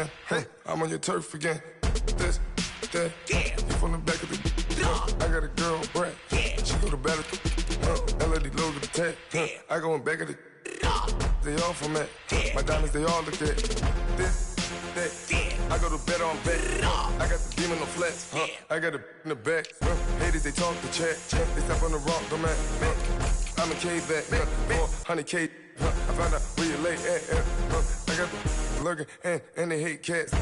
now. Hey, I'm on your turf again. This, that, yeah. You from the back of the. I got a girl, Brad. Yeah. She go to battle. LOD logo the tag. I go in back of the. They all from that. My diamonds, they all look at. This, that. I go to bed on bed. I got the demon on flats. I got it in the back. Haters, they talk the chat. They step on the rock, don't matter. I'm a cave back. 400K. I found out where you lay at. I got the lurking and they hate cats.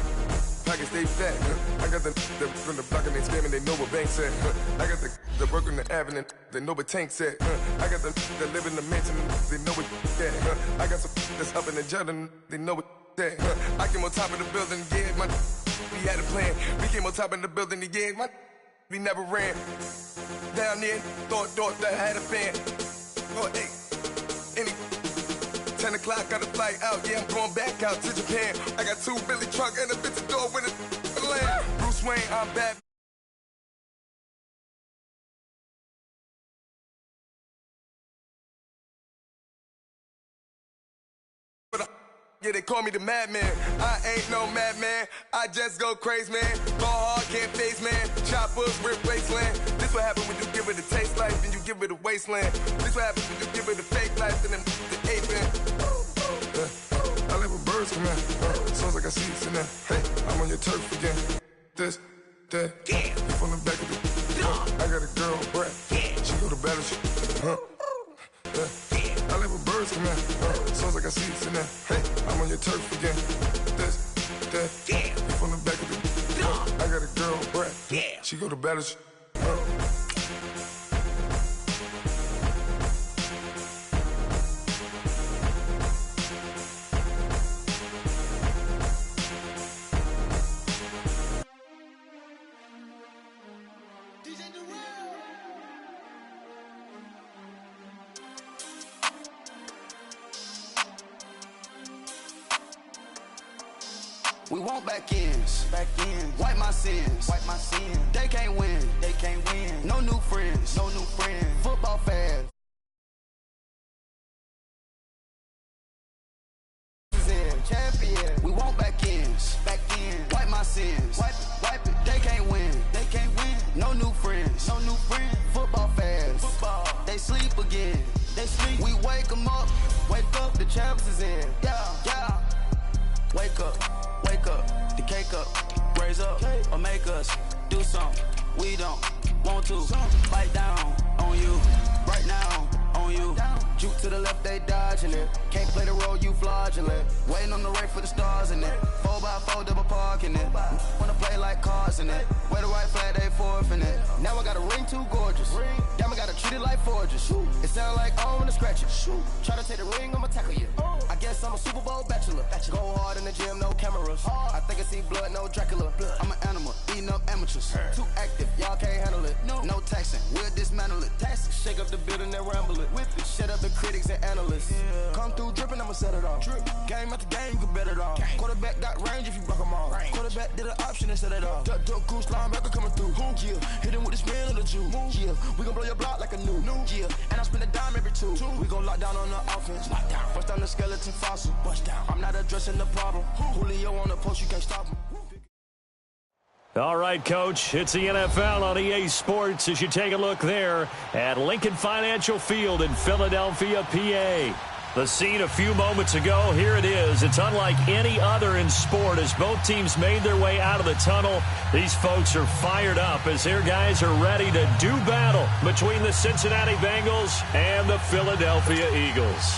Pockets stay fat. I got the from the block and they scamming, they know what banks at. I got the work on the avenue, they know what tanks at. I got the that live in the mansion, they know what that. I got some that's up in the Jordan, they know what that. I came on top of the building, yeah, my we had a plan. We came on top of the building, yeah, my we never ran. Down there, thought that I had a fan. Oh, hey, any 10 o'clock, got a flight out, yeah, I'm going back out to Japan. I got 2 Billy truck and a bitch door with a land. Bruce Wayne, I'm bad. Yeah, they call me the madman. I ain't no madman. I just go crazy, man. Ball hard, can't face, man. Choppers, rip wasteland. This what happen when you give it a taste life and you give it a wasteland. This what happens when you give it a fake life and then the ape man. I live with birds come in. Sounds like I see it in there. Hey, I'm on your turf again. This, that. Yeah. You from the back of the. I got a girl, Brad. Yeah. She go to battle. I live with birds come in. Sounds like I see it in there. Hey, I'm on your turf again. This, that. Yeah. You from the back of the. I got a girl, Brad. Yeah. She go to battle. We want back ends, wipe my sins, They can't win, No new friends, Football fans. Champion. We want back ends, wipe my sins, wipe it. They can't win, No new friends, Football fans. They sleep again, We wake them up, the champs is in. Yeah. Wake up, the cake up, raise up, or make us do something we don't want to. Bite down on you, right now on you. Juke to the left, they dodging it. Can't play the role, you fraudulent. Waiting on the right for the stars in it. 4x4 double parking it. Wanna play like cars in it. Wear the white flag, they forfeiting it. Now I got a ring too gorgeous. Damn, I gotta treat it like forges. It sound like I wanna scratch it. Try to take the ring, I'ma tackle you. I guess I'm a Super Bowl bachelor. Go hard in the gym, no cameras. I think I see blood, no Dracula. I'm an animal, eating up amateurs. Too active, y'all can't handle it. No taxing, we'll dismantle it. Shake up the building and ramble it. Shut up the critics and analysts. Come through dripping, I'ma set it off. Game after game, you can bet it off. Quarterback got range if you block them all. Quarterback did an option and set it off. Duck, goose, linebacker coming through. Yeah, hit him with the spin of the Jew. Yeah, we gon' blow your block like a new. Yeah, and I spend a dime every two. We gon' lock down on the offense. Bust down the skeleton fossil. I'm not addressing the problem. Julio on the post, you can't stop him. All right, Coach, it's the NFL on EA Sports as you take a look there at Lincoln Financial Field in Philadelphia, PA. The scene a few moments ago, here it is. It's unlike any other in sport as both teams made their way out of the tunnel. These folks are fired up as their guys are ready to do battle between the Cincinnati Bengals and the Philadelphia Eagles.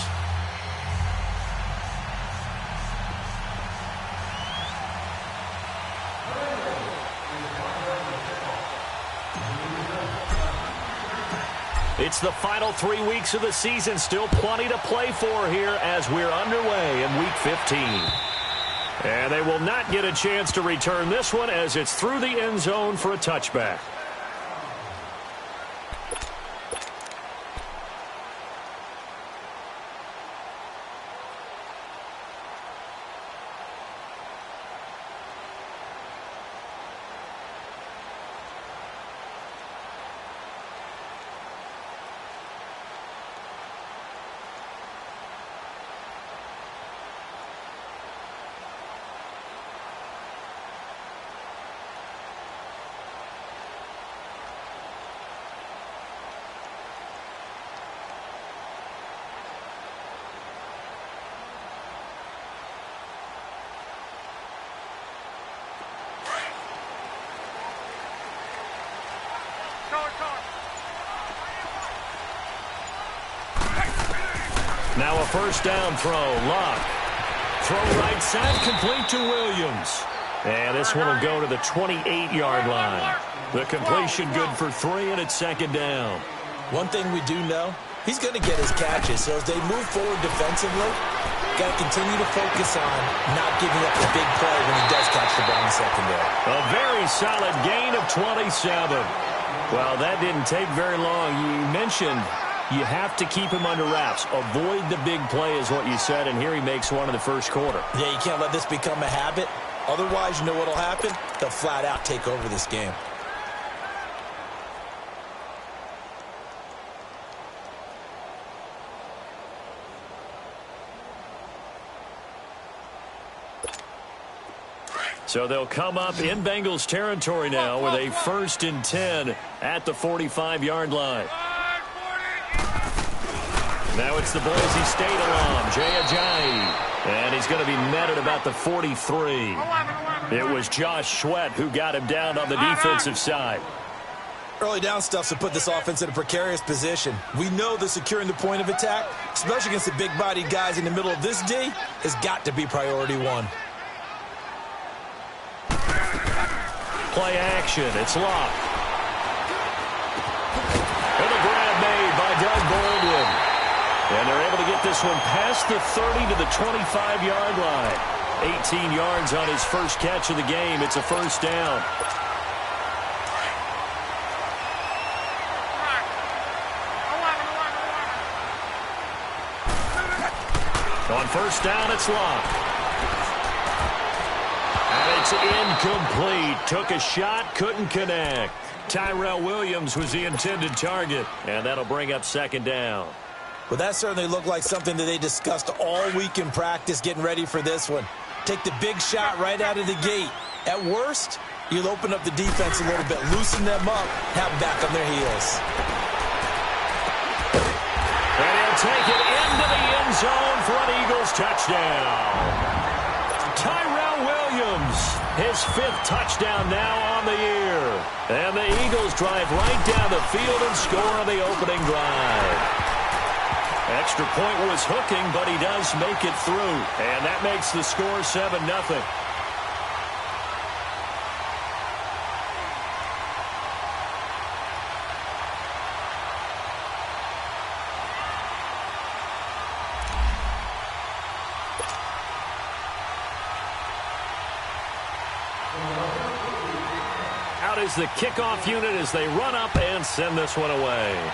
It's the final 3 weeks of the season. Still plenty to play for here as we're underway in Week 15. And they will not get a chance to return this one as it's through the end zone for a touchback. Now a first down throw. Luck. Throw right side, complete to Williams. And this one will go to the 28-yard line. The completion good for 3, and it's second down. One thing we do know, he's going to get his catches. So as they move forward defensively, got to continue to focus on not giving up the big play when he does catch the ball in the secondary. A very solid gain of 27. Well, that didn't take very long. You mentioned you have to keep him under wraps. Avoid the big play is what you said, and here he makes one in the first quarter. Yeah, you can't let this become a habit. Otherwise, you know what will happen? They'll flat out take over this game. So they'll come up in Bengals territory now with a 1st and 10 at the 45-yard line. Now it's the Boise State alum, Jay Ajayi. And he's going to be met at about the 43. It was Josh Sweat who got him down on the defensive side. Early down stuff to put this offense in a precarious position. We know that securing the point of attack, especially against the big-bodied guys in the middle of this D, has got to be priority one. Play action. It's locked. And the grab made by Doug Baldwin. And they're able to get this one past the 30 to the 25-yard line. 18 yards on his first catch of the game. It's a first down. On first down, it's locked. And it's incomplete. Took a shot, couldn't connect. Tyrell Williams was the intended target. And that'll bring up second down. Well, that certainly looked like something that they discussed all week in practice getting ready for this one. Take the big shot right out of the gate. At worst, you'll open up the defense a little bit, loosen them up, have them back on their heels. And he'll take it into the end zone for an Eagles touchdown. Tyrell Williams, his 5th touchdown now on the year. And the Eagles drive right down the field and score on the opening drive. Extra point was hooking, but he does make it through. And that makes the score 7-0. Out is the kickoff unit as they run up and send this one away.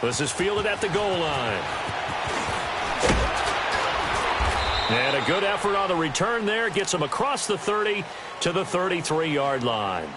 This is fielded at the goal line. And a good effort on the return there. Gets him across the 30 to the 33-yard line.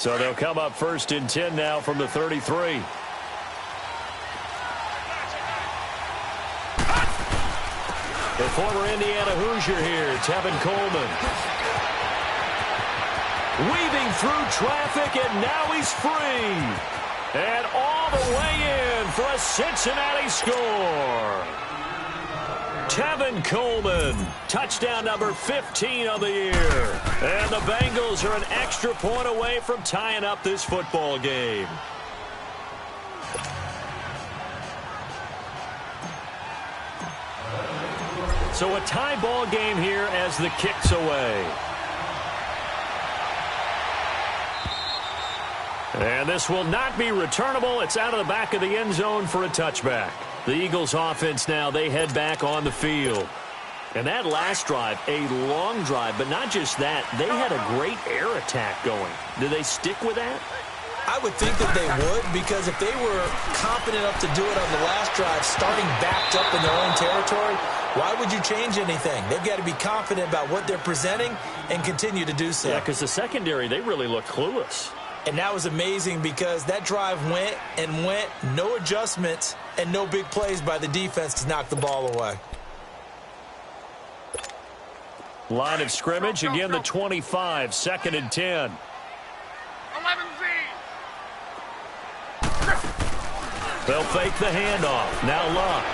So they'll come up 1st and 10 now from the 33. The former Indiana Hoosier here, Tevin Coleman. Weaving through traffic, and now he's free. And all the way in for a Cincinnati score. Tevin Coleman, touchdown number 15 of the year. And the Bengals are an extra point away from tying up this football game. So a tie ball game here as the kick's away. And this will not be returnable. It's out of the back of the end zone for a touchback. The Eagles offense now, they head back on the field. And that last drive, a long drive, but not just that. They had a great air attack going. Do they stick with that? I would think that they would, because if they were confident enough to do it on the last drive, starting backed up in their own territory, why would you change anything? They've got to be confident about what they're presenting and continue to do so. Yeah, because the secondary, they really look clueless. And that was amazing because that drive went and went, no adjustments, and no big plays by the defense to knock the ball away. Line of scrimmage, again the 25, 2nd and 10. 11Z. They'll fake the handoff. Now Luck.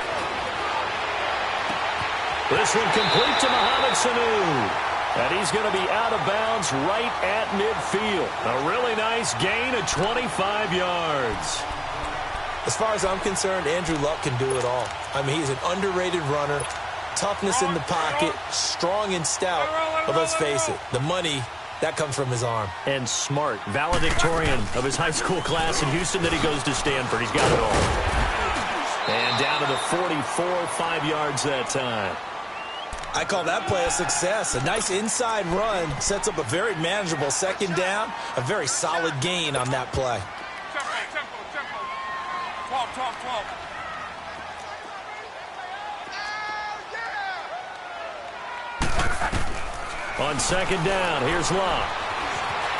This one complete to Mohamed Sanu. And he's going to be out of bounds right at midfield. A really nice gain of 25 yards. As far as I'm concerned, Andrew Luck can do it all. I mean, he's an underrated runner, toughness in the pocket, strong and stout. But let's face it, the money, that comes from his arm. And smart, valedictorian of his high school class in Houston, then he goes to Stanford. He's got it all. And down to the 44, 5 yards that time. I call that play a success. A nice inside run sets up a very manageable 2nd down. A very solid gain on that play. Tempo. 12. On 2nd down, here's Luck.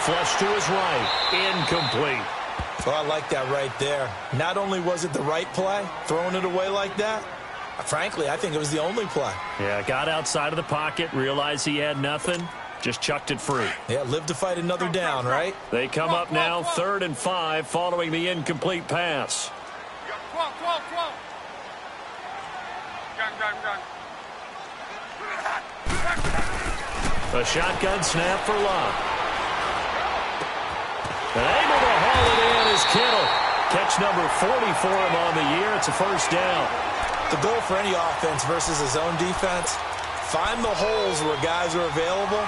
Flush to his right. Incomplete. Oh, I like that right there. Not only was it the right play, throwing it away like that, frankly, I think it was the only play. Yeah, got outside of the pocket, realized he had nothing, just chucked it free. Yeah, live to fight another down, right? They come up now 3rd and 5 following the incomplete pass. 12. Gun. A shotgun snap for Luck. And able to haul it in is Kittle. Catch number 40 for him on the year. It's a 1st down. The goal for any offense versus a zone defense, find the holes where guys are available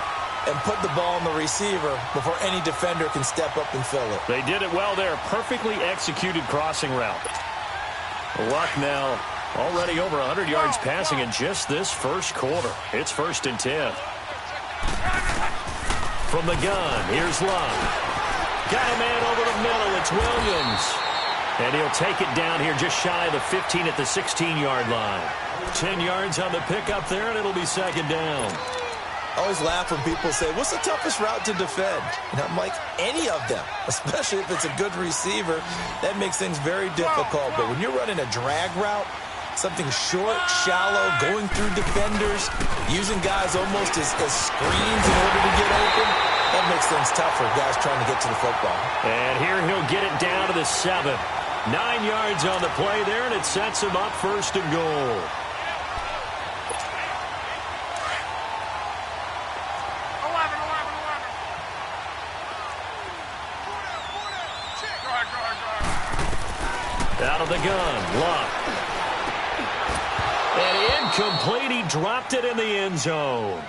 and put the ball in the receiver before any defender can step up and fill it. They did it well there. Perfectly executed crossing route. Luck now already over 100 yards passing in just this 1st quarter. It's 1st and 10. From the gun, here's Luck. Got a man over the middle. It's Williams. And he'll take it down here just shy of the 15 at the 16-yard line. 10 yards on the pickup there, and it'll be 2nd down. I always laugh when people say, what's the toughest route to defend? And I'm like, any of them, especially if it's a good receiver. That makes things very difficult. But when you're running a drag route, something short, shallow, going through defenders, using guys almost as screens in order to get open, that makes things tougher, guys trying to get to the football. And here he'll get it down to the 7. 9 yards on the play there, and it sets him up 1st and goal. Out of the gun, Luck. And incomplete, he dropped it in the end zone.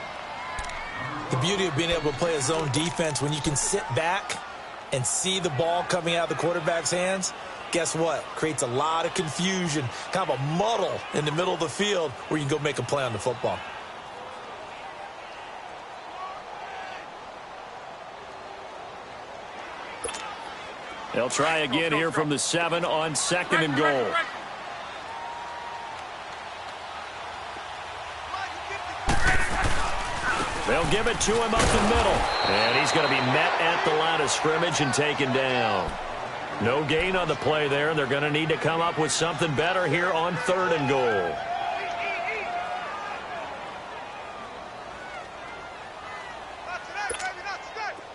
The beauty of being able to play a zone defense when you can sit back and see the ball coming out of the quarterback's hands, guess what? Creates a lot of confusion, kind of a muddle in the middle of the field where you can go make a play on the football. They'll try again here from the 7 on 2nd and goal. They'll give it to him up the middle. And he's going to be met at the line of scrimmage and taken down. No gain on the play there. They're going to need to come up with something better here on 3rd and goal.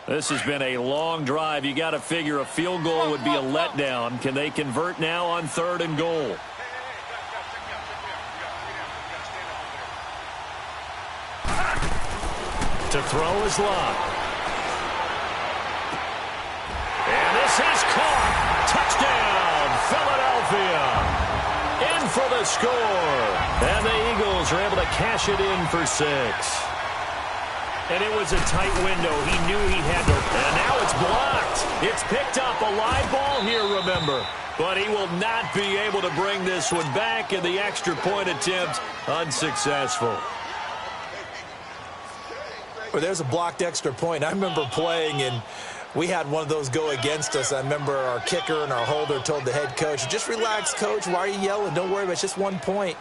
This has been a long drive. You got to figure a field goal would be a letdown. Can they convert now on 3rd and goal? To throw is Locke. And this is caught. Touchdown, Philadelphia. In for the score. And the Eagles are able to cash it in for 6. And it was a tight window. He knew he had to. And now it's blocked. It's picked up. A live ball here, remember. But he will not be able to bring this one back, and the extra point attempt unsuccessful. Well, there's a blocked extra point. I remember playing, and we had one of those go against us. I remember our kicker and our holder told the head coach, just relax, coach. Why are you yelling? Don't worry about it. It's just 1 point.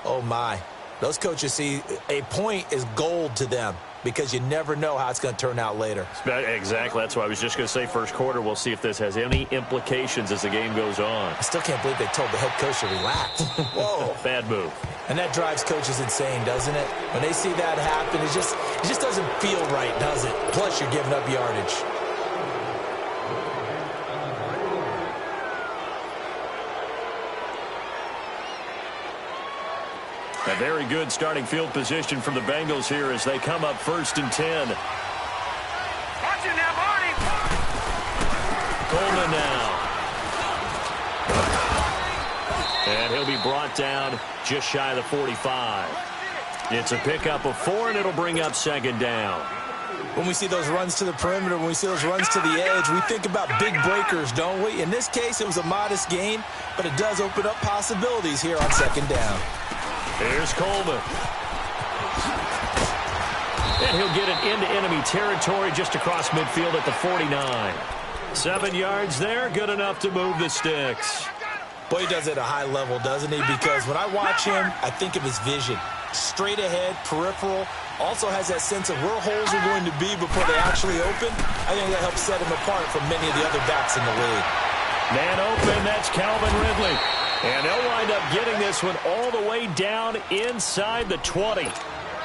Oh, my. Those coaches see a point is gold to them, because you never know how it's going to turn out later. Exactly. That's why I was just going to say first quarter. We'll see if this has any implications as the game goes on. I still can't believe they told the head coach to relax. Whoa. Bad move. And that drives coaches insane, doesn't it? When they see that happen, it just doesn't feel right, does it? Plus, you're giving up yardage. A very good starting field position from the Bengals here as they come up 1st and 10. Watch it now, Barney. Coleman now. And he'll be brought down just shy of the 45. It's a pickup of 4, and it'll bring up 2nd down. When we see those runs to the perimeter, when we see those runs to the edge, we think about big breakers, don't we? In this case, it was a modest gain, but it does open up possibilities here on 2nd down. Here's Coleman. And he'll get it into enemy territory just across midfield at the 49. 7 yards there, good enough to move the sticks. Boy, he does it at a high level, doesn't he? Because when I watch him, I think of his vision. Straight ahead, peripheral. Also has that sense of where holes are going to be before they actually open. I think that helps set him apart from many of the other backs in the league. Man open, that's Calvin Ridley. And they'll wind up getting this one all the way down inside the 20.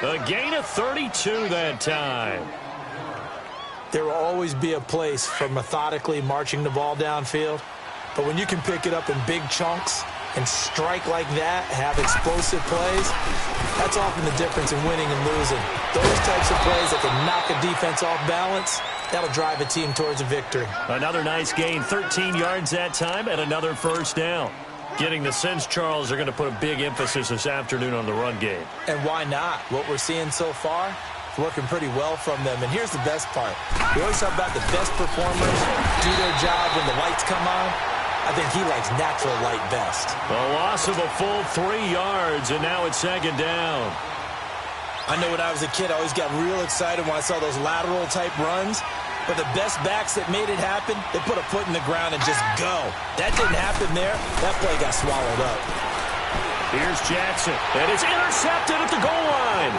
A gain of 32 that time. There will always be a place for methodically marching the ball downfield. But when you can pick it up in big chunks and strike like that, have explosive plays, that's often the difference in winning and losing. Those types of plays that can knock a defense off balance, that'll drive a team towards a victory. Another nice gain, 13 yards that time, and another 1st down. Getting the sense, Charles, they're going to put a big emphasis this afternoon on the run game. And why not? What we're seeing so far, working pretty well from them. And here's the best part. We always talk about the best performers do their job when the lights come on. I think he likes natural light best. A loss of a full 3 yards, and now it's 2nd down. I know when I was a kid, I always got real excited when I saw those lateral-type runs. But the best backs that made it happen, they put a foot in the ground and just go. That didn't happen there. That play got swallowed up. Here's Jackson, and it's intercepted at the goal line.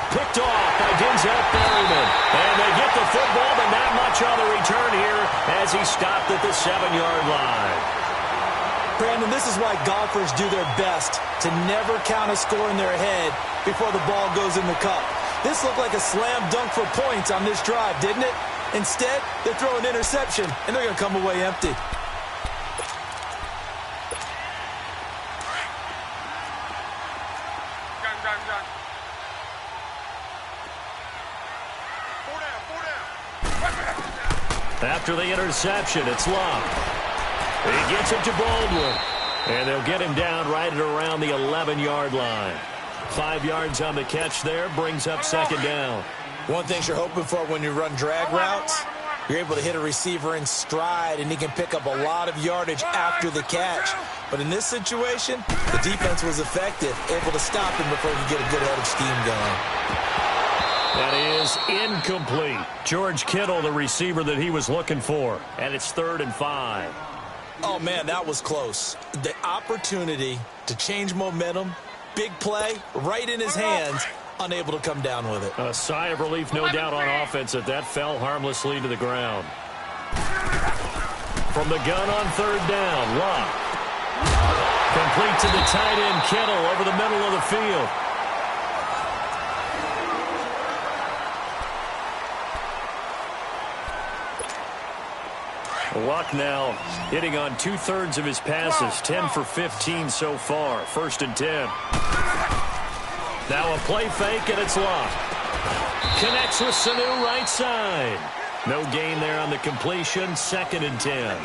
Picked off by Denzel Perryman. And they get the football, but not much on the return here as he stopped at the 7-yard line. Brandon, this is why golfers do their best to never count a score in their head before the ball goes in the cup. This looked like a slam dunk for points on this drive, didn't it? Instead, they throw an interception, and they're going to come away empty. Gun. 4 down. After the interception, it's Locke. He gets it to Baldwin. And they'll get him down right at around the 11-yard line. 5 yards on the catch there, brings up 2nd down. One thing you're hoping for when you run drag routes, you're able to hit a receiver in stride, and he can pick up a lot of yardage after the catch. But in this situation, the defense was effective, able to stop him before he could get a good head of steam going. That is incomplete. George Kittle, the receiver that he was looking for. And it's 3rd and 5. Oh, man, that was close. The opportunity to change momentum Big play, right in his hands, unable to come down with it. A sigh of relief, no doubt, on offense that fell harmlessly to the ground. From the gun on third down, Locke. Complete to the tight end, Kittle, over the middle of the field. Luck now hitting on 2/3 of his passes, 10 for 15 so far. 1st and 10. Now a play fake, and it's Luck. Connects with Sanu right side. No gain there on the completion. 2nd and 10.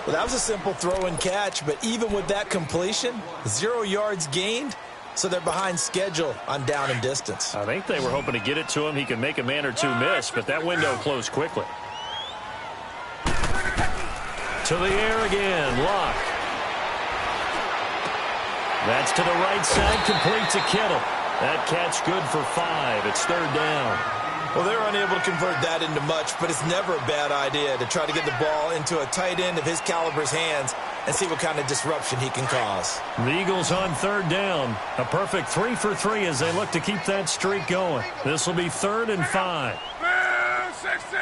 Well, that was a simple throw and catch, but even with that completion, 0 yards gained, so they're behind schedule on down and distance. I think they were hoping to get it to him. He can make a man or two miss, but that window closed quickly. To the air again, Locke. That's to the right side, complete to Kittle. That catch good for 5. It's 3rd down. Well, they're unable to convert that into much, but it's never a bad idea to try to get the ball into a tight end of his caliber's hands and see what kind of disruption he can cause. The Eagles on 3rd down. A perfect 3 for 3 as they look to keep that streak going. This will be 3rd and 5. 60.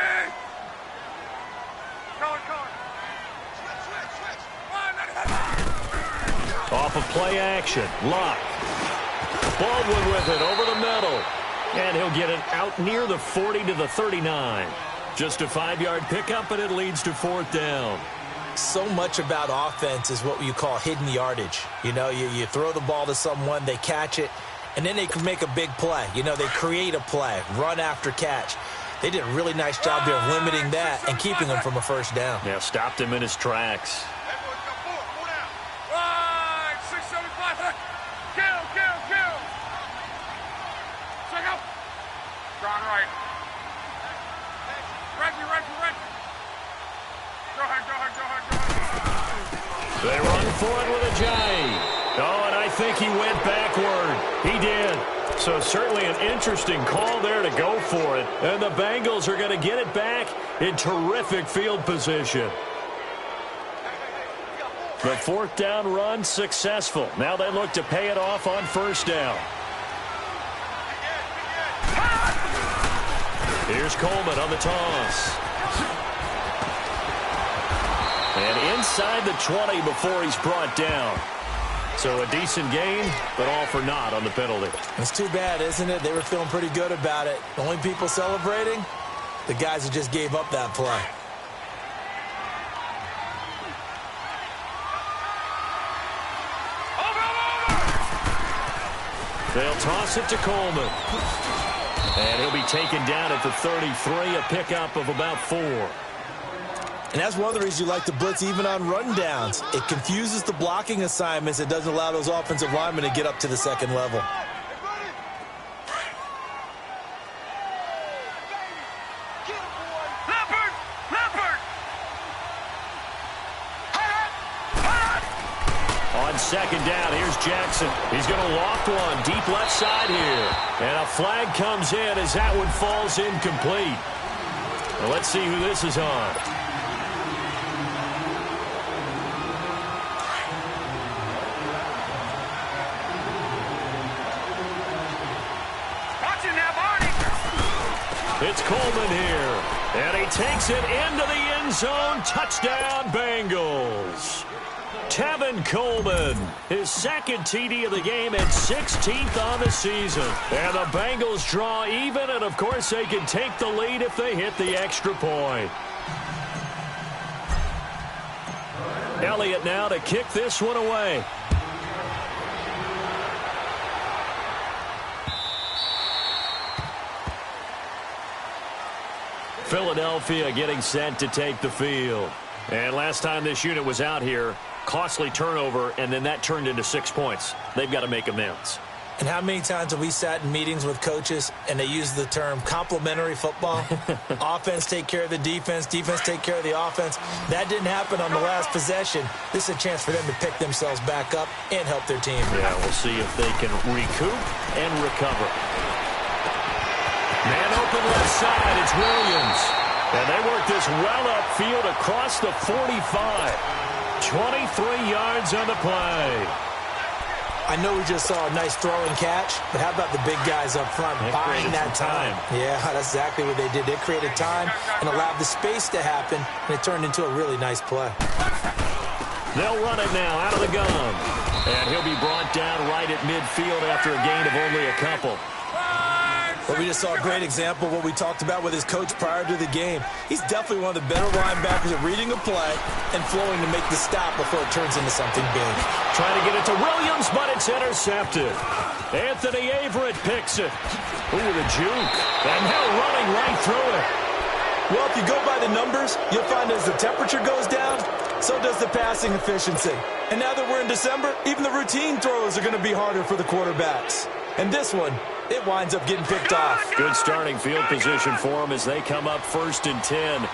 Off of play action, Locke. Baldwin with it over the middle. And he'll get it out near the 40 to the 39. Just a 5-yard pickup, and it leads to 4th down. So much about offense is what you call hidden yardage. You know, you throw the ball to someone, they catch it, and then they can make a big play. You know, they create a play, run after catch. They did a really nice job there of limiting that and keeping him from a 1st down. Yeah, stopped him in his tracks. They run for it with Ajayi. Oh, and I think he went backward. He did. So certainly an interesting call there to go for it. And the Bengals are going to get it back in terrific field position. The 4th down run successful. Now they look to pay it off on 1st down. Here's Coleman on the toss. And inside the 20 before he's brought down. So a decent gain, but all for naught on the penalty. It's too bad, isn't it? They were feeling pretty good about it. The only people celebrating, the guys who just gave up that play. They'll toss it to Coleman. And he'll be taken down at the 33, a pickup of about 4. And that's one of the reasons you like to blitz even on rundowns. It confuses the blocking assignments. It doesn't allow those offensive linemen to get up to the 2nd level. On 2nd down, here's Jackson. He's going to loft one deep left side here. And a flag comes in as that one falls incomplete. Well, let's see who this is on. It's Coleman here, and he takes it into the end zone. Touchdown, Bengals. Tevin Coleman, his 2nd TD of the game and 16th on the season. And the Bengals draw even, and of course they can take the lead if they hit the extra point. Elliott now to kick this one away. Philadelphia getting set to take the field. And last time this unit was out here, costly turnover, and then that turned into 6 points. They've got to make amends. And how many times have we sat in meetings with coaches and they use the term complementary football? Offense take care of the defense, defense take care of the offense. That didn't happen on the last possession. This is a chance for them to pick themselves back up and help their team. Yeah, we'll see if they can recoup and recover. Man open left side, it's Williams. And they work this well upfield across the 45. 23 yards on the play. I know we just saw a nice throw and catch, but how about the big guys up front buying that time? Yeah, that's exactly what they did. They created time and allowed the space to happen, and it turned into a really nice play. They'll run it now out of the gun. And he'll be brought down right at midfield after a gain of only a couple. Well, we just saw a great example of what we talked about with his coach prior to the game. He's definitely one of the better linebackers at reading a play and flowing to make the stop before it turns into something big. Trying to get it to Williams, but it's intercepted. Anthony Averett picks it. Ooh, the juke. And now running right through it. Well, if you go by the numbers, you'll find as the temperature goes down, so does the passing efficiency. And now that we're in December, even the routine throws are going to be harder for the quarterbacks. And this one, it winds up getting picked off. Good starting field position for them as they come up 1st and 10.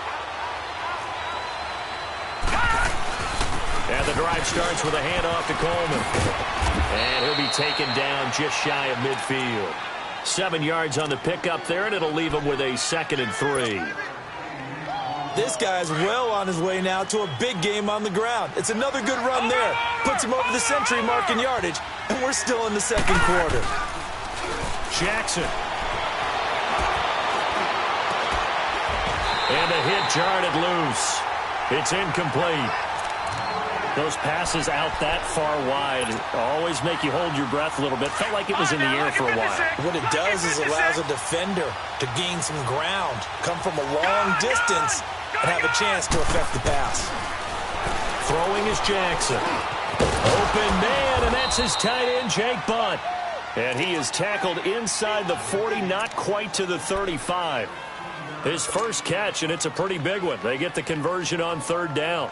And the drive starts with a handoff to Coleman. And he'll be taken down just shy of midfield. 7 yards on the pickup there, and it'll leave him with a 2nd and 3. This guy's well on his way now to a big game on the ground. It's another good run there. Puts him over the century mark in yardage, and we're still in the 2nd quarter. Jackson. And the hit jarred it loose. It's incomplete. Those passes out that far wide always make you hold your breath a little bit. Felt like it was in the air for a while. What it does is allows a defender to gain some ground, come from a long distance, and have a chance to affect the pass. Throwing is Jackson. Open man, and that's his tight end, Jake Butt. And he is tackled inside the 40, not quite to the 35. His first catch, and it's a pretty big one. They get the conversion on 3rd down.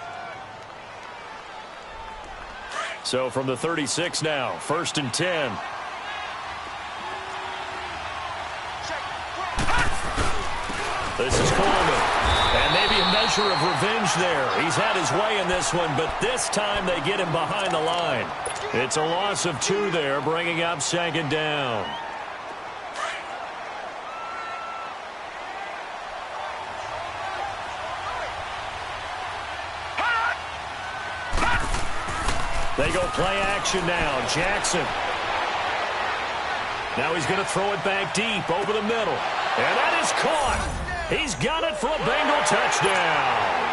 So from the 36 now, 1st and 10. This is Coleman. And maybe a measure of revenge there. He's had his way in this one, but this time they get him behind the line. It's a loss of 2 there, bringing up 2nd down. They go play action now. Jackson. Now he's going to throw it back deep over the middle. And that is caught. He's got it for a Bengal touchdown.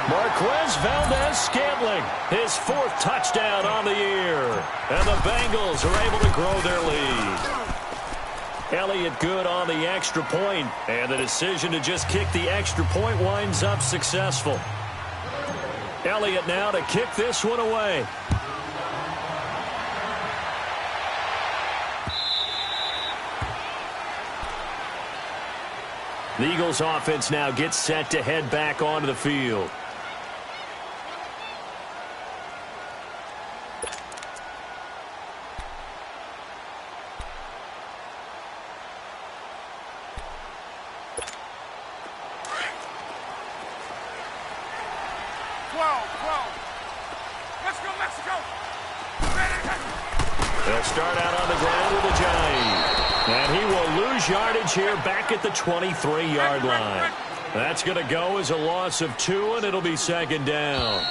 Marquez Valdez-Scantling, his 4th touchdown on the year. And the Bengals are able to grow their lead. Elliott good on the extra point, and the decision to just kick the extra point winds up successful. Elliott now to kick this one away. The Eagles offense now gets set to head back onto the field. They'll start out on the ground with a jive. And he will lose yardage here back at the 23-yard line. That's going to go as a loss of 2, and it'll be 2nd down.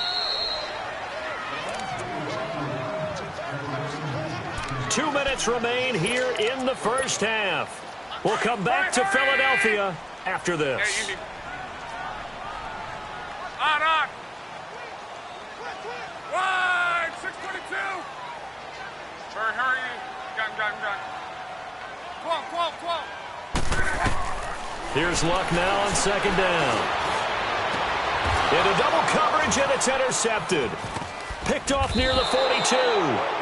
2 minutes remain here in the first half. We'll come back to Philadelphia after this. On. Wide, 622. Hurry. Gun. 12. Here's Luck now on 2nd down. Into double coverage, and it's intercepted. Picked off near the 42.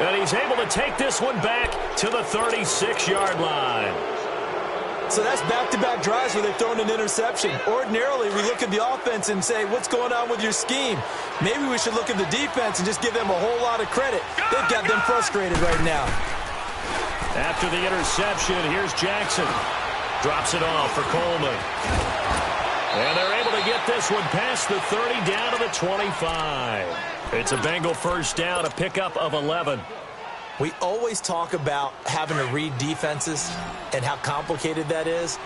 And he's able to take this one back to the 36-yard line. So that's back-to-back drives where they've thrown an interception. Ordinarily, we look at the offense and say, what's going on with your scheme? Maybe we should look at the defense and just give them a whole lot of credit. They've got them frustrated right now. After the interception, here's Jackson. Drops it off for Coleman. And they're able to get this one past the 30 down to the 25. It's a Bengal first down, a pickup of 11. We always talk about having to read defenses and how complicated that is.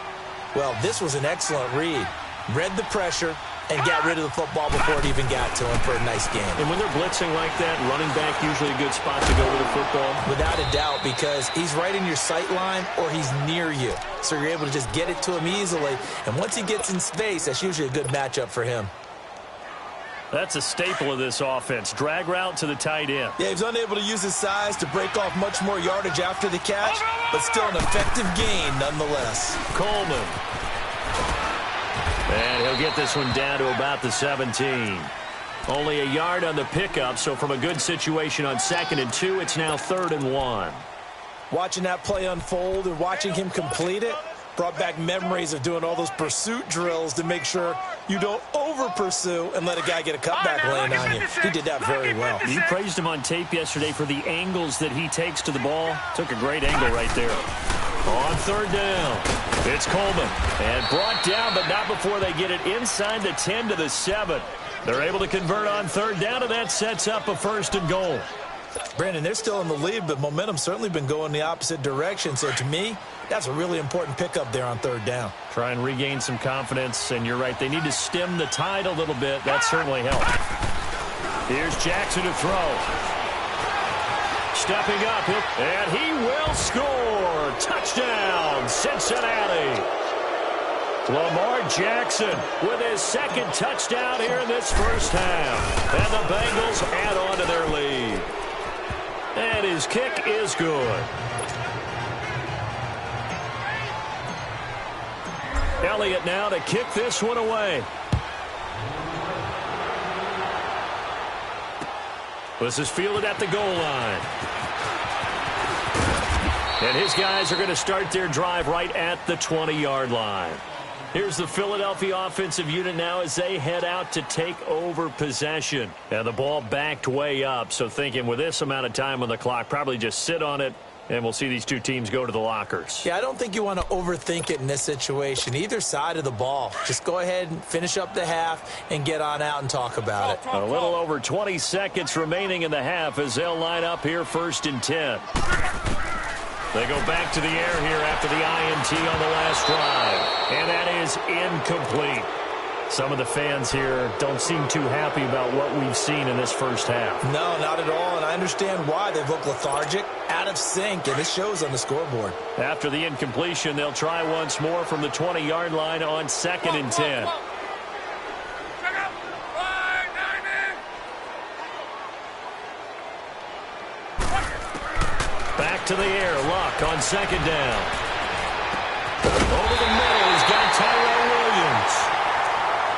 Well, this was an excellent read. Read the pressure, and got rid of the football before it even got to him for a nice game. And when they're blitzing like that, running back usually a good spot to go with the football? Without a doubt, because he's right in your sight line or he's near you. So you're able to just get it to him easily. And once he gets in space, that's usually a good matchup for him. That's a staple of this offense. Drag route to the tight end. Yeah, he's unable to use his size to break off much more yardage after the catch, but still an effective gain nonetheless. Coleman. And he'll get this one down to about the 17. Only a yard on the pickup, so from a good situation on 2nd and 2, it's now 3rd and 1. Watching that play unfold and watching him complete it brought back memories of doing all those pursuit drills to make sure you don't over-pursue and let a guy get a cutback lane on you. He did that very well. You praised him on tape yesterday for the angles that he takes to the ball. Took a great angle right there. On 3rd down, it's Coleman. And brought down, but not before they get it inside the 10 to the 7. They're able to convert on 3rd down, and that sets up a 1st and goal. Brandon, they're still in the lead, but momentum's certainly been going the opposite direction. So to me, that's a really important pickup there on 3rd down. Try and regain some confidence, and you're right. They need to stem the tide a little bit. That certainly helped. Here's Jackson to throw. Stepping up, and he will score. Touchdown, Cincinnati. Lamar Jackson with his 2nd touchdown here in this first half. And the Bengals add on to their lead. And his kick is good. Elliott now to kick this one away. This is fielded at the goal line. And his guys are going to start their drive right at the 20-yard line. Here's the Philadelphia offensive unit now as they head out to take over possession. And the ball backed way up, so thinking with this amount of time on the clock, probably just sit on it, and we'll see these two teams go to the lockers. Yeah, I don't think you want to overthink it in this situation. Either side of the ball. Just go ahead and finish up the half and get on out and talk about it. A little over 20 seconds remaining in the half as they'll line up here 1st and 10. They go back to the air here after the INT on the last drive. And that is incomplete. Some of the fans here don't seem too happy about what we've seen in this first half. No, not at all, and I understand why. They've looked lethargic, out of sync, and it shows on the scoreboard. After the incompletion, they'll try once more from the 20-yard line on 2nd and 10. Back to the air, Luck on 2nd down. Over the middle, he's got Tyrell Williams.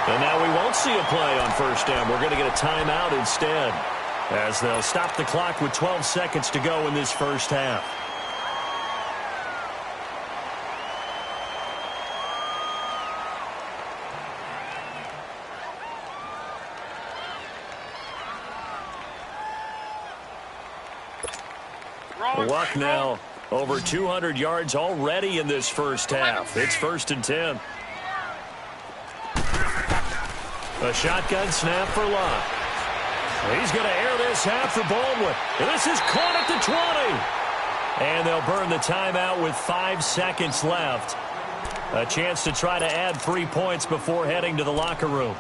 And now we won't see a play on 1st down. We're going to get a timeout instead, as they'll stop the clock with 12 seconds to go in this first half. Luck now over 200 yards already in this first half. It's 1st and 10. A shotgun snap for Luck. He's going to air this half for Baldwin. This is caught at the 20. And they'll burn the timeout with 5 seconds left. A chance to try to add 3 points before heading to the locker room.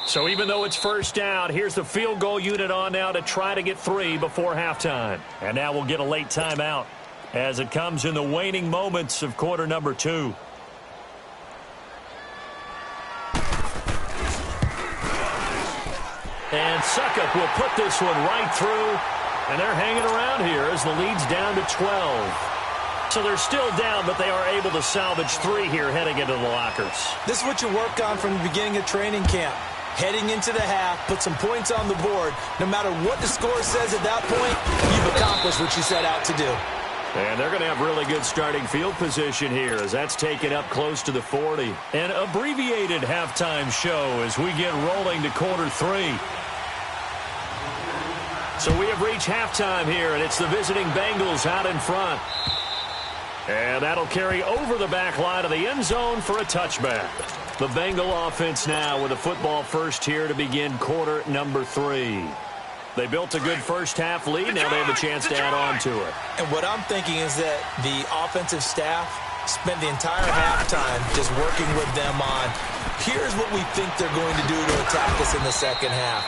So even though it's 1st down, here's the field goal unit on now to try to get 3 before halftime. And now we'll get a late timeout as it comes in the waning moments of quarter number 2. And Suckup will put this one right through. And they're hanging around here as the lead's down to 12. So they're still down, but they are able to salvage 3 here heading into the lockers. This is what you work on from the beginning of training camp. Heading into the half, put some points on the board. No matter what the score says at that point, you've accomplished what you set out to do. And they're going to have really good starting field position here as that's taken up close to the 40. An abbreviated halftime show as we get rolling to quarter 3. So we have reached halftime here, and it's the visiting Bengals out in front. And that'll carry over the back line of the end zone for a touchback. The Bengal offense now with a football first here to begin quarter number 3. They built a good first-half lead. Now they have a chance to add on to it. And what I'm thinking is that the offensive staff spent the entire halftime just working with them on, here's what we think they're going to do to attack us in the second half.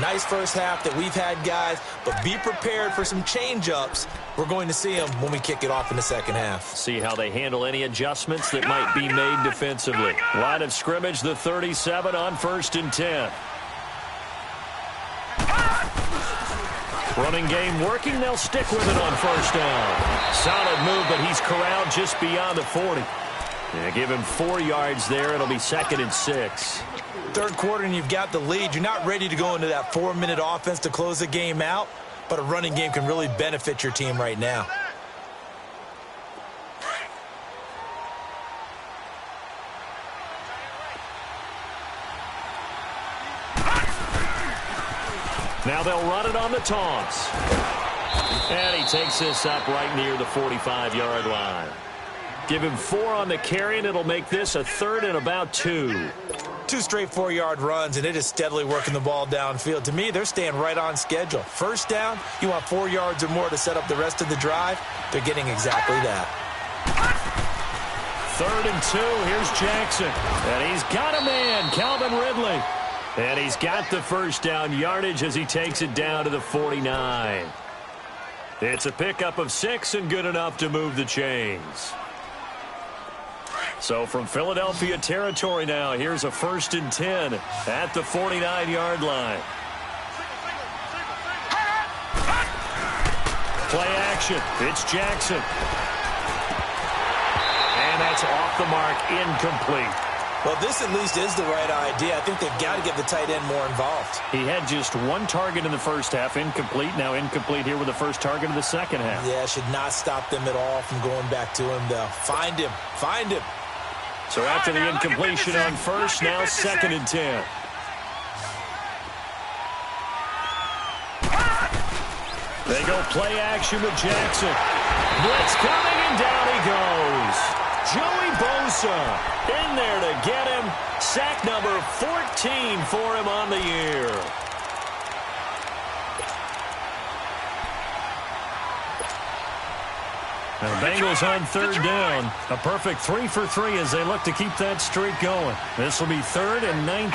Nice first half that we've had, guys, but be prepared for some change-ups. We're going to see them when we kick it off in the second half. See how they handle any adjustments that might be made defensively. Line of scrimmage, the 37 on 1st and 10. Running game working. They'll stick with it on 1st down. Solid move, but he's corralled just beyond the 40. Yeah, give him 4 yards there. It'll be 2nd and 6. Third quarter and you've got the lead. You're not ready to go into that 4-minute offense to close the game out, but a running game can really benefit your team right now. Now they'll run it on the toss. And he takes this up right near the 45-yard line. Give him 4 on the carry, and it'll make this a 3rd and about 2. 2 straight 4-yard runs, and it is steadily working the ball downfield. To me, they're staying right on schedule. First down, you want 4 yards or more to set up the rest of the drive. They're getting exactly that. 3rd and 2. Here's Jackson. And he's got a man, Calvin Ridley. And he's got the first down yardage as he takes it down to the 49. It's a pickup of 6 and good enough to move the chains. So from Philadelphia territory now, here's a 1st and 10 at the 49-yard line. Play action. It's Jackson. And that's off the mark, incomplete. Well, this at least is the right idea. I think they've got to get the tight end more involved. He had just 1 target in the first half, incomplete. Now incomplete here with the first target of the second half. Yeah, should not stop them at all from going back to him, though. Find him. Find him. So after the incompletion on 1st, now 2nd and 10. They go play action with Jackson. Blitz coming, and down he goes. Joey Bosa in there to get him. Sack number 14 for him on the year. Now the Bengals on 3rd down. A perfect 3 for 3 as they look to keep that streak going. This will be 3rd and 19.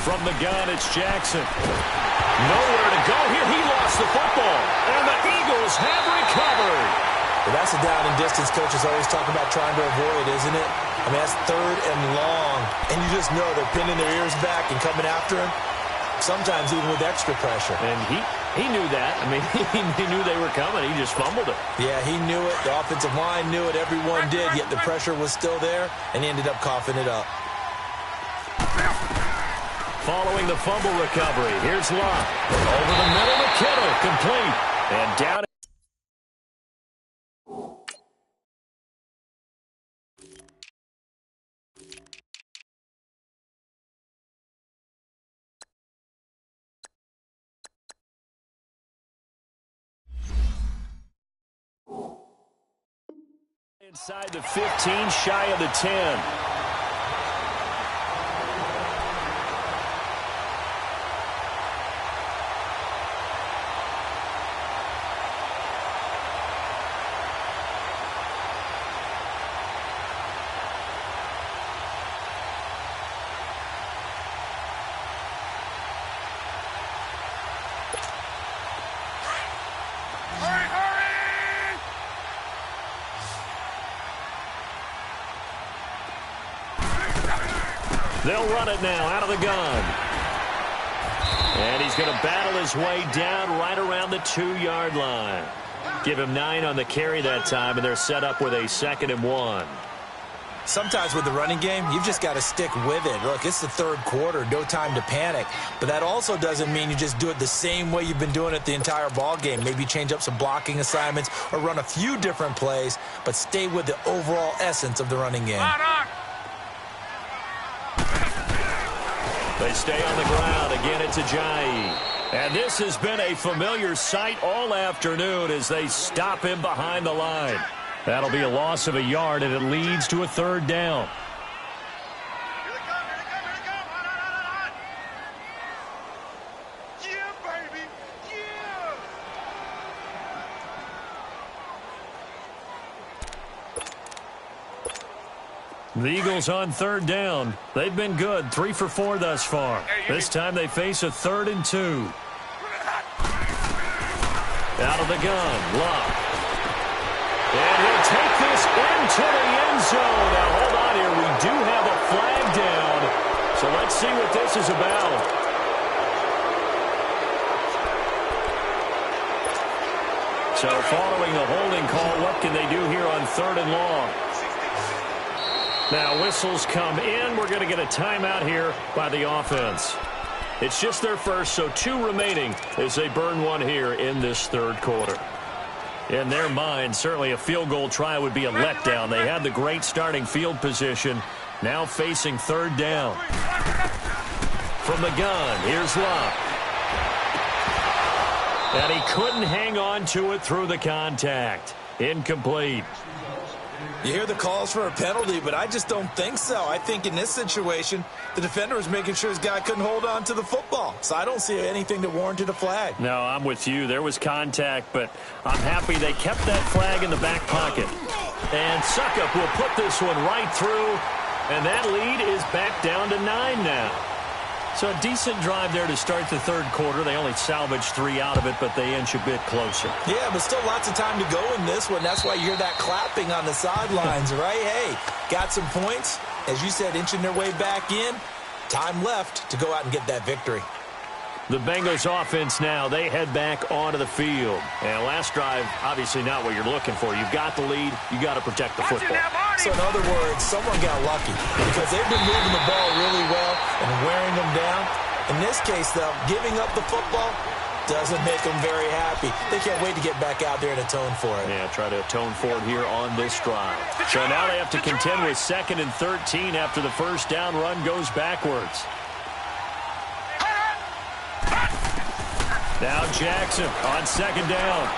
From the gun, it's Jackson. Nowhere to go here. He lost the football. And the Eagles have recovered. Well, that's a down and distance coaches always talk about trying to avoid, isn't it? I mean, that's 3rd and long. And you just know they're pinning their ears back and coming after him. Sometimes even with extra pressure. And he knew that. I mean, he knew they were coming. He just fumbled it. Yeah, he knew it. The offensive line knew it. Everyone did, yet the pressure was still there, and he ended up coughing it up. Following the fumble recovery, here's Locke. Over the middle to Kittle, complete. And down. Inside the 15, shy of the 10. They'll run it now out of the gun. And he's going to battle his way down right around the 2-yard line. Give him 9 on the carry that time, and they're set up with a 2nd and 1. Sometimes with the running game, you've just got to stick with it. Look, it's the 3rd quarter, no time to panic. But that also doesn't mean you just do it the same way you've been doing it the entire ball game. Maybe change up some blocking assignments or run a few different plays, but stay with the overall essence of the running game. They stay on the ground. Again, it's Ajayi. And this has been a familiar sight all afternoon as they stop him behind the line. That'll be a loss of a yard, and it leads to a 3rd down. The Eagles on third down. They've been good, 3 for 4 thus far. This time they face a 3rd and 2. Out of the gun, Love. And he'll take this into the end zone. Now, hold on here. We do have a flag down. So let's see what this is about. So following a holding call, what can they do here on 3rd and long? Now, whistles come in. We're going to get a timeout here by the offense. It's just their first, so 2 remaining as they burn one here in this 3rd quarter. In their mind, certainly a field goal try would be a letdown. They had the great starting field position, now facing 3rd down. From the gun, here's Love. And he couldn't hang on to it through the contact. Incomplete. You hear the calls for a penalty, but I just don't think so. I think in this situation, the defender was making sure his guy couldn't hold on to the football. So I don't see anything that warranted a flag. No, I'm with you. There was contact, but I'm happy they kept that flag in the back pocket. And Suckup will put this one right through, and that lead is back down to 9 now. So a decent drive there to start the 3rd quarter. They only salvaged 3 out of it, but they inch a bit closer. Yeah, but still lots of time to go in this one. That's why you hear that clapping on the sidelines, right? Hey, got some points. As you said, inching their way back in. Time left to go out and get that victory. The Bengals offense now, they head back onto the field. And last drive, obviously not what you're looking for. You've got the lead. You got to protect the football. So in other words, someone got lucky because they've been moving the ball really well and wearing them down. In this case, though, giving up the football doesn't make them very happy. They can't wait to get back out there and atone for it. Yeah, try to atone for it here on this drive. So now they have to contend with 2nd and 13 after the first down run goes backwards. Now Jackson on 2nd down.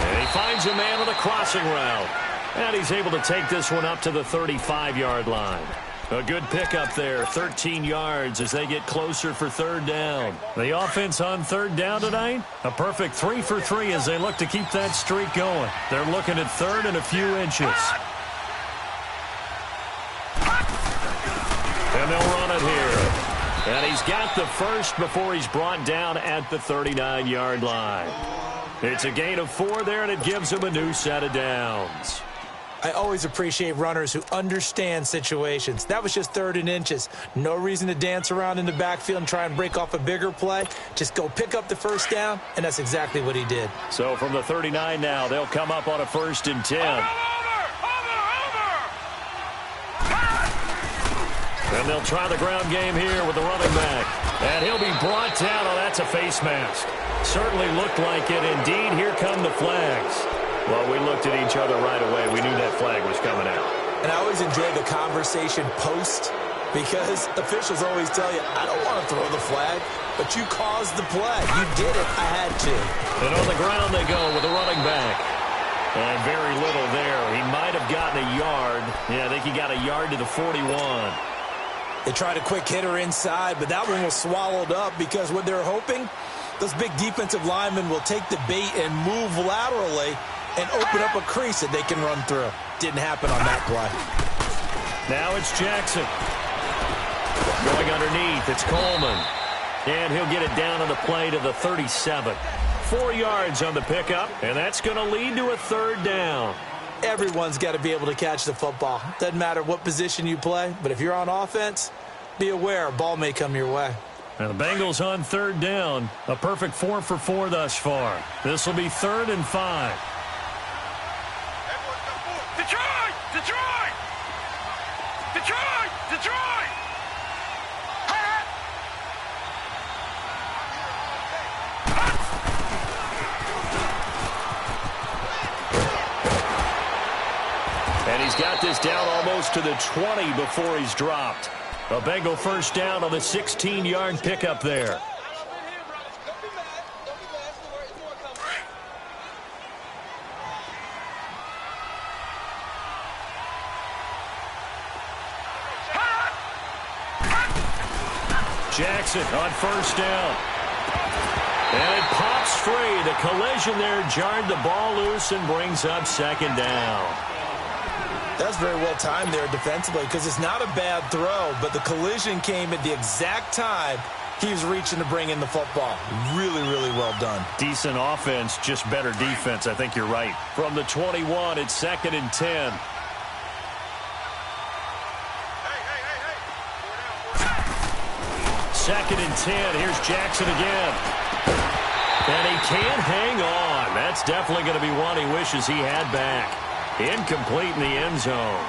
And he finds a man on the crossing route. And he's able to take this one up to the 35-yard line. A good pickup there, 13 yards as they get closer for 3rd down. The offense on 3rd down tonight, a perfect 3 for 3 as they look to keep that streak going. They're looking at 3rd and a few inches. And they'll run it here. And he's got the first before he's brought down at the 39-yard line. It's a gain of 4 there, and it gives him a new set of downs. I always appreciate runners who understand situations. That was just 3rd and inches. No reason to dance around in the backfield and try and break off a bigger play. Just go pick up the first down, and that's exactly what he did. So from the 39 now, they'll come up on a 1st and 10. And they'll try the ground game here with the running back. And he'll be brought down. Oh, that's a face mask. Certainly looked like it. Indeed, here come the flags. Well, we looked at each other right away. We knew that flag was coming out. And I always enjoy the conversation post because officials always tell you, I don't want to throw the flag, but you caused the play. You did it. I had to. And on the ground they go with the running back. And very little there. He might have gotten a yard. Yeah, I think he got a yard to the 41. They tried a quick hitter inside, but that one was swallowed up because what they're hoping, those big defensive linemen will take the bait and move laterally and open up a crease that they can run through. Didn't happen on that play. Now it's Jackson. Going underneath, it's Coleman. And he'll get it down on the play to the 37. 4 yards on the pickup, and that's going to lead to a 3rd down. Everyone's got to be able to catch the football. Doesn't matter what position you play, but if you're on offense, be aware a ball may come your way. Now the Bengals on 3rd down. A perfect 4 for 4 thus far. This will be 3rd and 5. Detroit! Detroit! Detroit! Detroit! And he's got this down almost to the 20 before he's dropped. A Bengal first down on the 16-yard pickup there. Jackson on 1st down. And it pops free. The collision there jarred the ball loose and brings up 2nd down. That's very well timed there defensively because it's not a bad throw, but the collision came at the exact time he was reaching to bring in the football. Really, really well done. Decent offense, just better defense. I think you're right. From the 21, it's 2nd and 10. Second and 10. Here's Jackson again. And he can't hang on. That's definitely going to be one he wishes he had back. Incomplete in the end zone.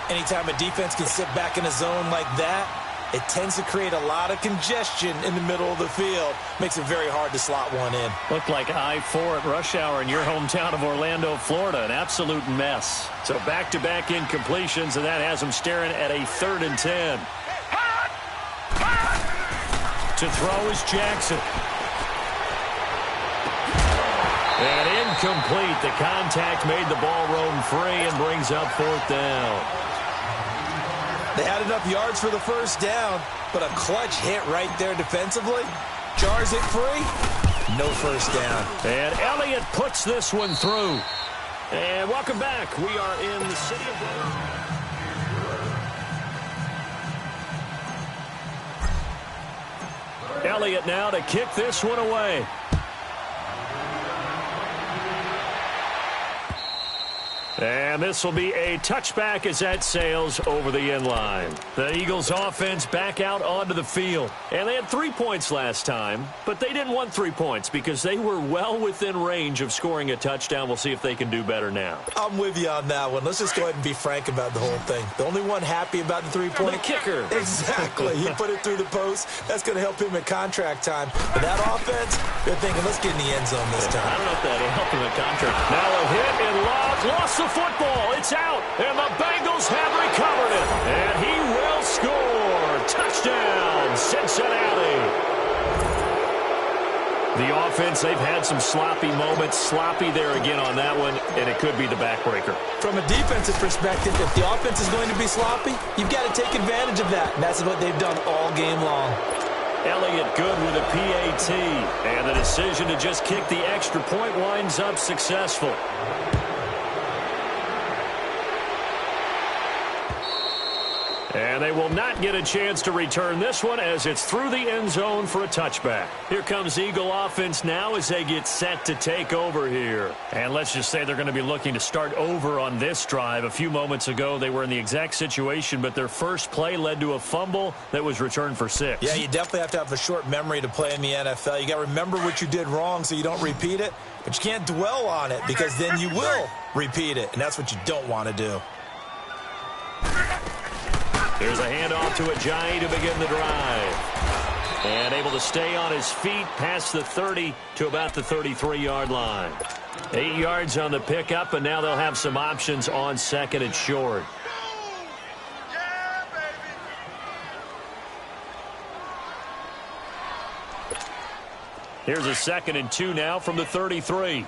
Anytime a defense can sit back in a zone like that, it tends to create a lot of congestion in the middle of the field. Makes it very hard to slot one in. Looked like I-4 at rush hour in your hometown of Orlando, Florida. An absolute mess. So back-to-back incompletions, and that has him staring at a 3rd and 10. To throw is Jackson. And incomplete. The contact made the ball roam free and brings up 4th down. They had enough yards for the first down, but a clutch hit right there defensively. Jars it free. No first down. And Elliott puts this one through. And welcome back. We are in the city of Elliott now to kick this one away. And this will be a touchback as that sails over the end line. The Eagles offense back out onto the field. And they had 3 points last time, but they didn't want 3 points because they were well within range of scoring a touchdown. We'll see if they can do better now. I'm with you on that one. Let's just go ahead and be frank about the whole thing. The only one happy about the 3-point. The kicker. Exactly. He put it through the post. That's going to help him at contract time. But that offense, they're thinking, let's get in the end zone this time. I don't know if that'll help him at contract. Now a hit and lost the football. It's out, and the Bengals have recovered it. And he will score. Touchdown, Cincinnati. The offense, they've had some sloppy moments. Sloppy there again on that one, and it could be the backbreaker. From a defensive perspective, if the offense is going to be sloppy, you've got to take advantage of that. And that's what they've done all game long. Elliott good with a PAT, and the decision to just kick the extra point winds up successful. And they will not get a chance to return this one as it's through the end zone for a touchback. Here comes Eagle offense now as they get set to take over here. And let's just say they're going to be looking to start over on this drive. A few moments ago, they were in the exact situation, but their first play led to a fumble that was returned for 6. Yeah, you definitely have to have a short memory to play in the NFL. You got to remember what you did wrong so you don't repeat it, but you can't dwell on it because then you will repeat it, and that's what you don't want to do. Here's a handoff to Ajayi to begin the drive. And able to stay on his feet past the 30 to about the 33-yard line. 8 yards on the pickup, and now they'll have some options on 2nd and short. Here's a 2nd and 2 now from the 33.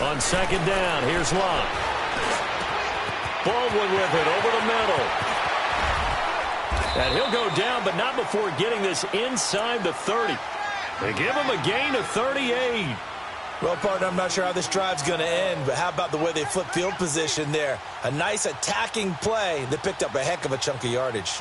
On 2nd down, here's Locke. Baldwin with it over the middle. And he'll go down, but not before getting this inside the 30. They give him a gain of 38. Well, partner, I'm not sure how this drive's going to end, but how about the way they flip field position there? A nice attacking play that picked up a heck of a chunk of yardage.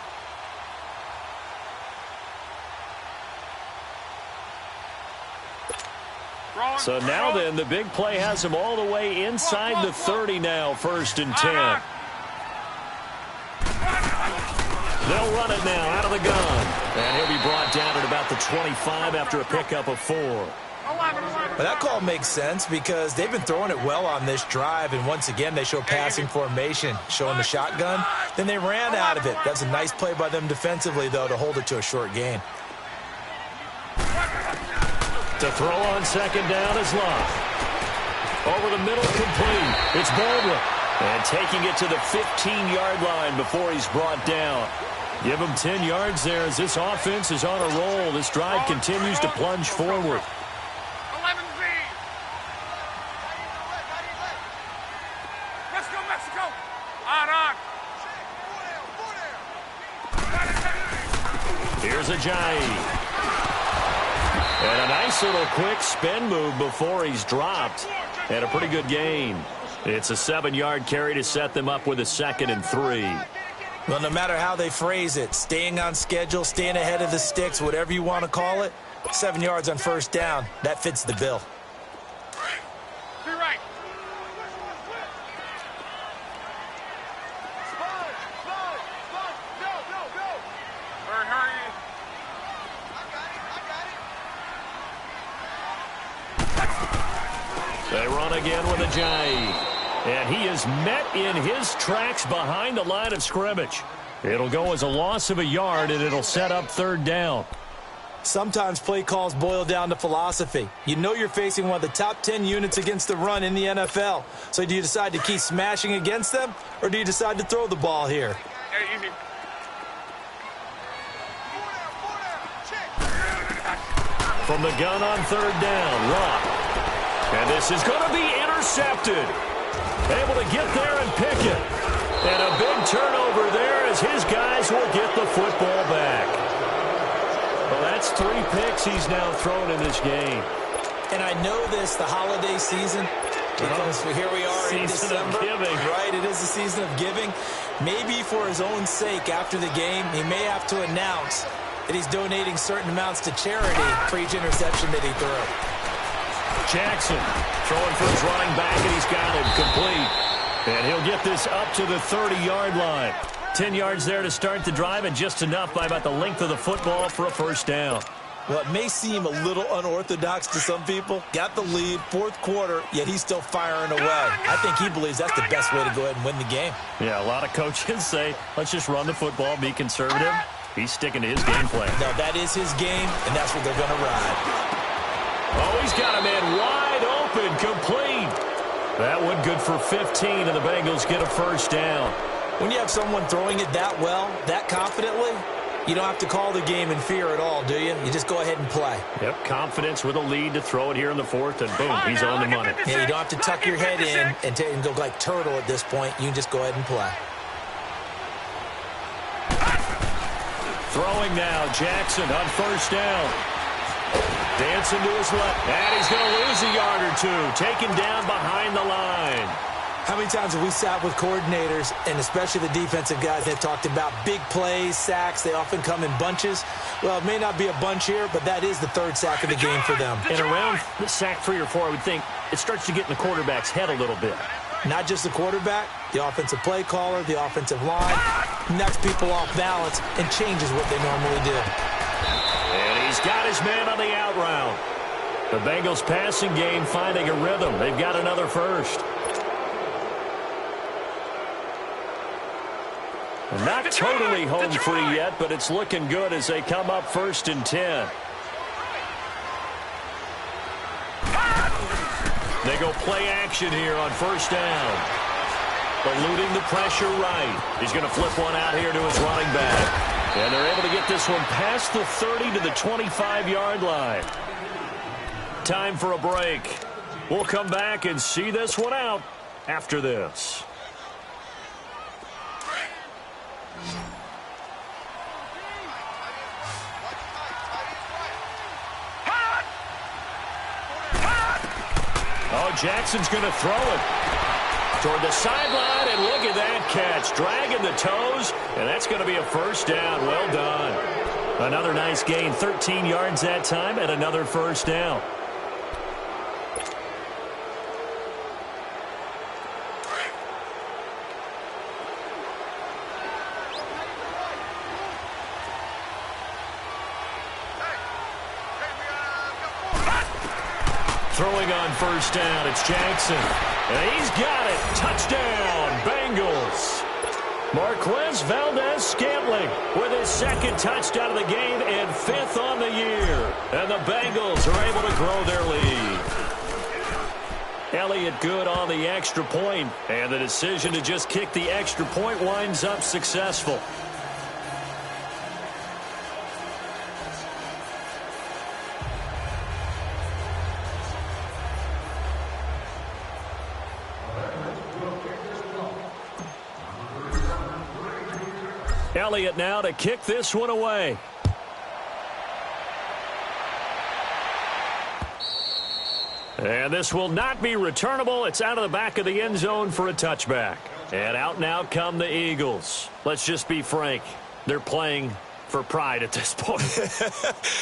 So now then, the big play has him all the way inside the 30 now, 1st and 10. They'll run it now out of the gun. And he'll be brought down at about the 25 after a pickup of 4. Well, that call makes sense because they've been throwing it well on this drive, and once again they show passing formation, showing the shotgun. Then they ran out of it. That's a nice play by them defensively, though, to hold it to a short gain. To throw on 2nd down is Locke. Over the middle, complete. It's Baldwin. And taking it to the 15-yard line before he's brought down. Give him 10 yards there as this offense is on a roll. This drive continues to plunge forward. 11Z. Let's go, Mexico. On. Here's Ajayi. And a nice little quick spin move before he's dropped. And a pretty good gain. It's a 7-yard carry to set them up with a 2nd and 3. Well, no matter how they phrase it, staying on schedule, staying ahead of the sticks, whatever you want to call it, 7 yards on first down, that fits the bill. Right. Hurry. They run again with a J. And he is met in his tracks behind the line of scrimmage. It'll go as a loss of a yard, and it'll set up 3rd down. Sometimes play calls boil down to philosophy. You know you're facing one of the top 10 units against the run in the NFL. So do you decide to keep smashing against them, or do you decide to throw the ball here? Hey, easy. From the gun on 3rd down, Rock. And this is going to be intercepted. Able to get there and pick it. And a big turnover there as his guys will get the football back. Well, that's 3 picks he's now thrown in this game. And I know this, the holiday season, because here we are in December. Giving. Right, it is the season of giving. Maybe for his own sake after the game, he may have to announce that he's donating certain amounts to charity for each interception that he threw. Jackson throwing for his running back, and he's got him complete. And he'll get this up to the 30-yard line. 10 yards there to start the drive, and just enough by about the length of the football for a 1st down. Well, it may seem a little unorthodox to some people. Got the lead, 4th quarter, yet he's still firing away. I think he believes that's the best way to go ahead and win the game. Yeah, a lot of coaches say, let's just run the football, be conservative. He's sticking to his game plan. No, that is his game, and that's what they're going to ride. Oh, he's got a man wide open, complete. That one good for 15, and the Bengals get a 1st down. When you have someone throwing it that well, that confidently, you don't have to call the game in fear at all, do you? You just go ahead and play. Yep, confidence with a lead to throw it here in the 4th, and boom, he's on the money. Yeah, you don't have to tuck your head in and go like turtle at this point. You can just go ahead and play. Throwing now, Jackson on 1st down. Dancing to his left, and he's going to lose a yard or 2. Taken down behind the line. How many times have we sat with coordinators, and especially the defensive guys, they've talked about big plays, sacks. They often come in bunches. Well, it may not be a bunch here, but that is the 3rd sack of the game for them. And around the sack 3 or 4, I would think it starts to get in the quarterback's head a little bit. Not just the quarterback, the offensive play caller, the offensive line, knocks people off balance and changes what they normally do. And he's got his man on the out route. The Bengals passing game finding a rhythm. They've got another 1st. Not totally home free yet, but it's looking good as they come up 1st and 10. They go play action here on 1st down. Eluding the pressure right. He's going to flip one out here to his running back. And they're able to get this one past the 30 to the 25-yard line. Time for a break. We'll come back and see this one out after this. Oh, Jackson's going to throw it toward the sideline, and look at that catch. Dragging the toes, and that's going to be a 1st down. Well done. Another nice gain, 13 yards that time, and another 1st down. Throwing on 1st down, it's Jackson. And he's got it. Touchdown, Bengals. Marquez Valdez-Scantling with his 2nd touchdown of the game and 5th on the year. And the Bengals are able to grow their lead. Elliott good on the extra point, and the decision to just kick the extra point winds up successful. Elliott now to kick this one away. And this will not be returnable. It's out of the back of the end zone for a touchback. And out now come the Eagles. Let's just be frank. They're playing for pride at this point.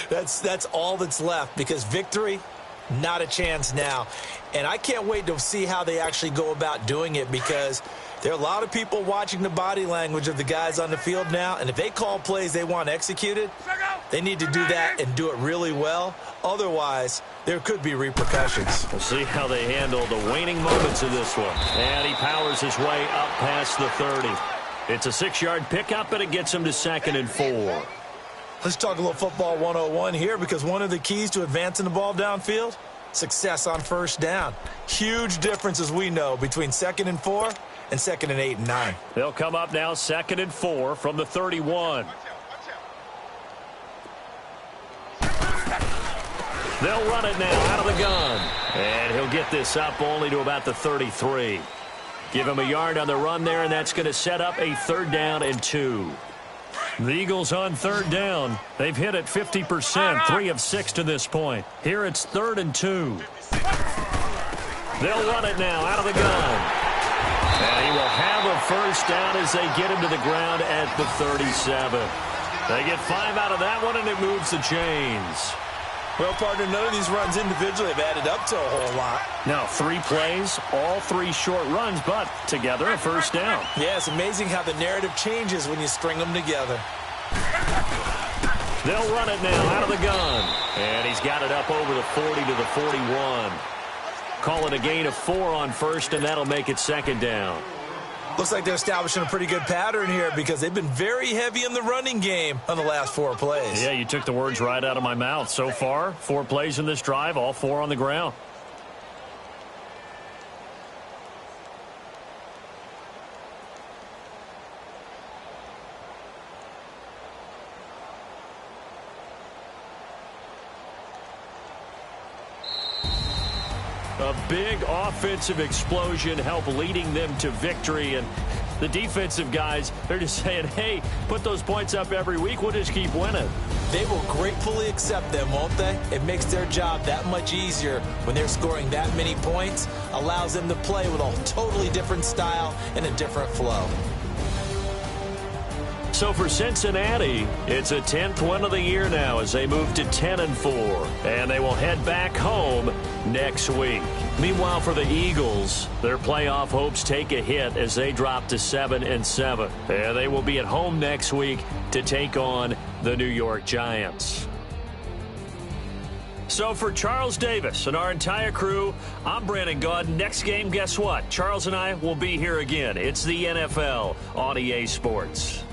That's all that's left, because victory, not a chance now. And I can't wait to see how they actually go about doing it, because there are a lot of people watching the body language of the guys on the field now, and if they call plays they want executed, they need to do that and do it really well. Otherwise, there could be repercussions. We'll see how they handle the waning moments of this one. And he powers his way up past the 30. It's a 6-yard pickup, and it gets him to 2nd and 4. Let's talk a little football 101 here, because one of the keys to advancing the ball downfield, success on first down. Huge difference, as we know, between 2nd and 4 and 2nd and 8 and 9. They'll come up now 2nd and 4 from the 31. They'll run it now out of the gun. And he'll get this up only to about the 33. Give him a yard on the run there, and that's going to set up a 3rd down and 2. The Eagles on 3rd down. They've hit it 50%, 3 of 6 to this point. Here it's 3rd and 2. They'll run it now out of the gun. And he will have a 1st down as they get him to the ground at the 37. They get 5 out of that one, and it moves the chains. Well, partner, none of these runs individually have added up to a whole lot. Now, 3 plays, all 3 short runs, but together a 1st down. Yeah, it's amazing how the narrative changes when you string them together. They'll run it now out of the gun. And he's got it up over the 40 to the 41. Call it a gain of 4 on 1st, and that'll make it 2nd down. Looks like they're establishing a pretty good pattern here, because they've been very heavy in the running game on the last 4 plays. Yeah, you took the words right out of my mouth. So far, 4 plays in this drive, all 4 on the ground. A big offensive explosion helped leading them to victory, and the defensive guys, they're just saying, hey, put those points up every week, we'll just keep winning. They will gratefully accept them, won't they? It makes their job that much easier when they're scoring that many points, allows them to play with a totally different style and a different flow. So for Cincinnati, it's a 10th win of the year now as they move to 10 and 4, and they will head back home next week. Meanwhile, for the Eagles, their playoff hopes take a hit as they drop to 7 and 7, and they will be at home next week to take on the New York Giants. So for Charles Davis and our entire crew, I'm Brandon Gaud. Next game, guess what? Charles and I will be here again. It's the NFL on EA Sports.